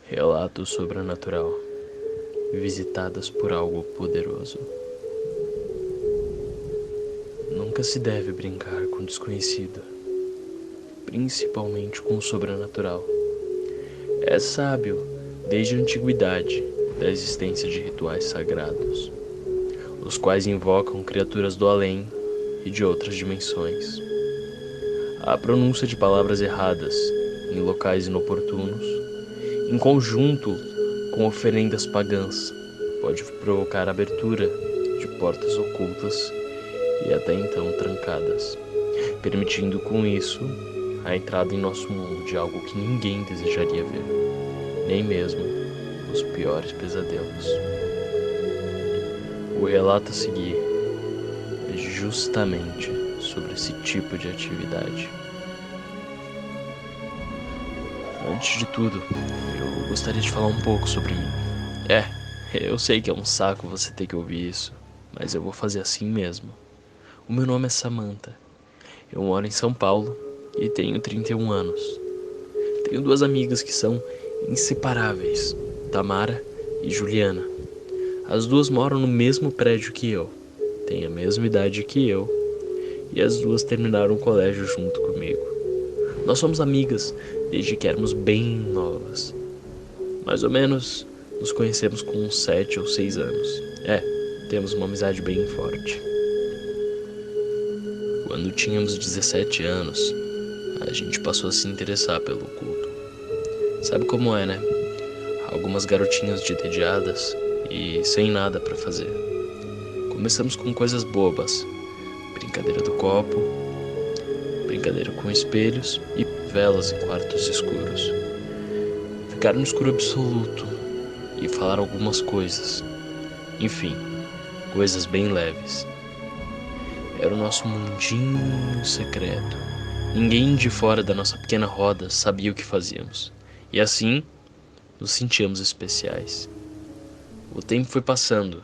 Relato sobrenatural, visitadas por algo poderoso. Nunca se deve brincar com o desconhecido, principalmente com o sobrenatural. É sábio, desde a antiguidade, da existência de rituais sagrados, os quais invocam criaturas do além e de outras dimensões. A pronúncia de palavras erradas em locais inoportunos, em conjunto com oferendas pagãs, pode provocar a abertura de portas ocultas e até então trancadas, permitindo com isso a entrada em nosso mundo de algo que ninguém desejaria ver, nem mesmo os piores pesadelos. O relato a seguir é justamente sobre esse tipo de atividade. Antes de tudo, eu gostaria de falar um pouco sobre mim. Eu sei que é um saco você ter que ouvir isso, mas eu vou fazer assim mesmo. O meu nome é Samantha. Eu moro em São Paulo e tenho 31 anos. Tenho duas amigas que são inseparáveis, Tamara e Juliana. As duas moram no mesmo prédio que eu, têm a mesma idade que eu, e as duas terminaram o colégio junto comigo. Nós somos amigas desde que éramos bem novas. Mais ou menos nos conhecemos com uns 7 ou 6 anos. Temos uma amizade bem forte. Quando tínhamos 17 anos, a gente passou a se interessar pelo oculto. Sabe como é, né? Algumas garotinhas entediadas e sem nada pra fazer. Começamos com coisas bobas, brincadeira do copo, brincadeira com espelhos e velas em quartos escuros. Ficar no escuro absoluto e falar algumas coisas. Enfim, coisas bem leves. Era o nosso mundinho secreto. Ninguém de fora da nossa pequena roda sabia o que fazíamos. E assim, nos sentíamos especiais. O tempo foi passando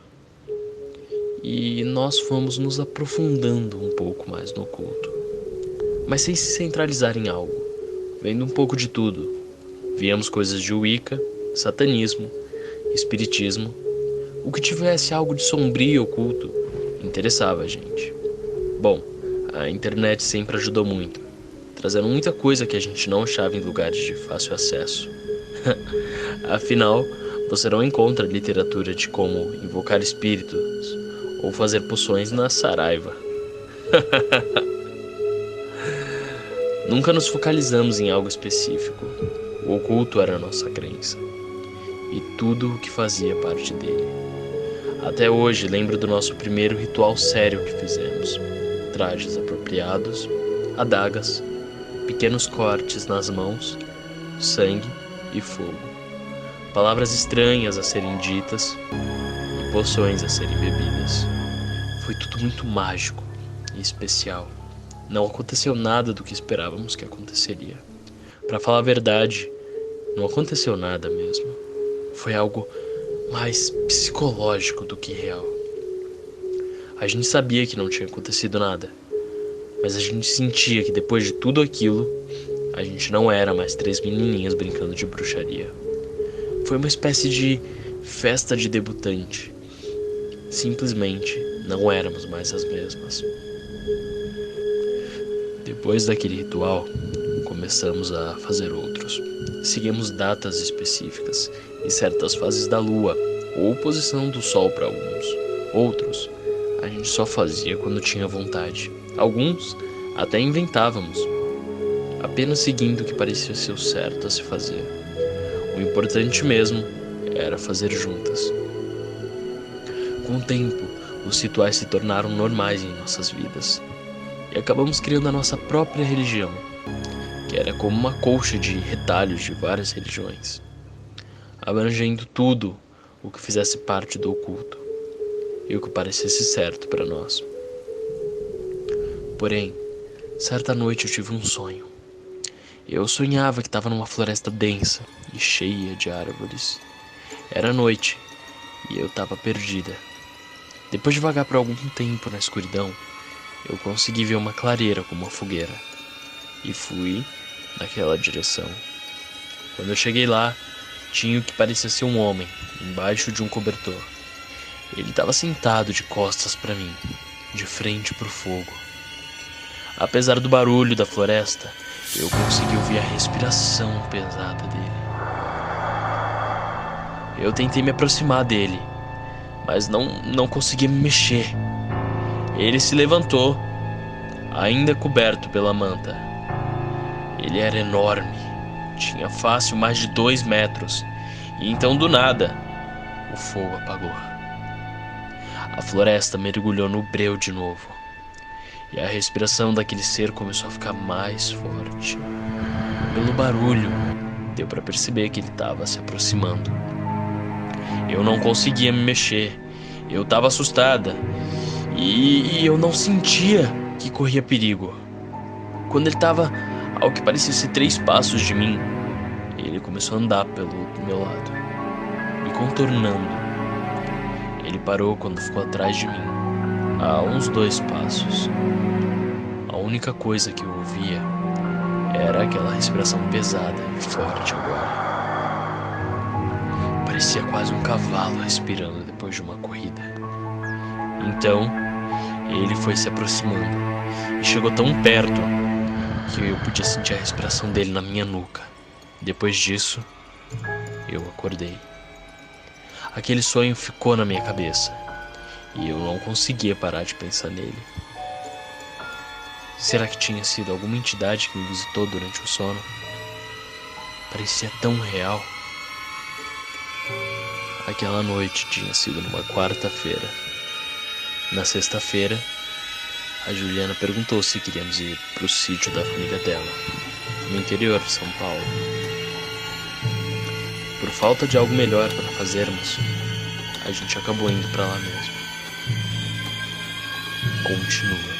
e nós fomos nos aprofundando um pouco mais no oculto, mas sem se centralizar em algo, vendo um pouco de tudo. Víamos coisas de Wicca, satanismo, espiritismo. O que tivesse algo de sombrio e oculto interessava a gente. Bom, a internet sempre ajudou muito, trazendo muita coisa que a gente não achava em lugares de fácil acesso. Afinal, você não encontra literatura de como invocar espíritos ou fazer poções na Saraiva. Nunca nos focalizamos em algo específico. O oculto era a nossa crença e tudo o que fazia parte dele. Até hoje lembro do nosso primeiro ritual sério que fizemos. Trajes apropriados, adagas, pequenos cortes nas mãos, sangue e fogo. Palavras estranhas a serem ditas e poções a serem bebidas. Foi tudo muito mágico e especial. Não aconteceu nada do que esperávamos que aconteceria. Para falar a verdade, não aconteceu nada mesmo. Foi algo mais psicológico do que real. A gente sabia que não tinha acontecido nada, mas a gente sentia que depois de tudo aquilo, a gente não era mais 3 menininhas brincando de bruxaria. Foi uma espécie de festa de debutante. Simplesmente não éramos mais as mesmas. Depois daquele ritual, começamos a fazer outros. Seguimos datas específicas e certas fases da lua ou posição do sol para alguns. Outros, a gente só fazia quando tinha vontade. Alguns, até inventávamos, apenas seguindo o que parecia ser o certo a se fazer. O importante mesmo era fazer juntas. Com o tempo, os rituais se tornaram normais em nossas vidas e acabamos criando a nossa própria religião, que era como uma colcha de retalhos de várias religiões, abrangendo tudo o que fizesse parte do oculto e o que parecesse certo para nós. Porém, certa noite eu tive um sonho. Eu sonhava que estava numa floresta densa e cheia de árvores. Era noite e eu estava perdida. Depois de vagar por algum tempo na escuridão, eu consegui ver uma clareira com uma fogueira e fui naquela direção. Quando eu cheguei lá, tinha o que parecia ser um homem, embaixo de um cobertor. Ele estava sentado de costas para mim, de frente para o fogo. Apesar do barulho da floresta, eu consegui ouvir a respiração pesada dele. Eu tentei me aproximar dele, mas não conseguia me mexer. Ele se levantou, ainda coberto pela manta. Ele era enorme, tinha fácil mais de 2 metros, e então do nada, o fogo apagou. A floresta mergulhou no breu de novo, e a respiração daquele ser começou a ficar mais forte. Pelo barulho, deu para perceber que ele estava se aproximando. Eu não conseguia me mexer, eu estava assustada, e eu não sentia que corria perigo. Quando ele estava ao que parecia ser 3 passos de mim, ele começou a andar pelo meu lado, me contornando. Ele parou quando ficou atrás de mim, a uns 2 passos. A única coisa que eu ouvia era aquela respiração pesada e forte agora. Parecia quase um cavalo respirando depois de uma corrida. Então, ele foi se aproximando e chegou tão perto que eu podia sentir a respiração dele na minha nuca. Depois disso, eu acordei. Aquele sonho ficou na minha cabeça e eu não conseguia parar de pensar nele. Será que tinha sido alguma entidade que me visitou durante o sono? Parecia tão real. Aquela noite tinha sido numa quarta-feira. Na sexta-feira, a Juliana perguntou se queríamos ir para o sítio da família dela, no interior de São Paulo. Por falta de algo melhor para fazermos, a gente acabou indo para lá mesmo. Continua.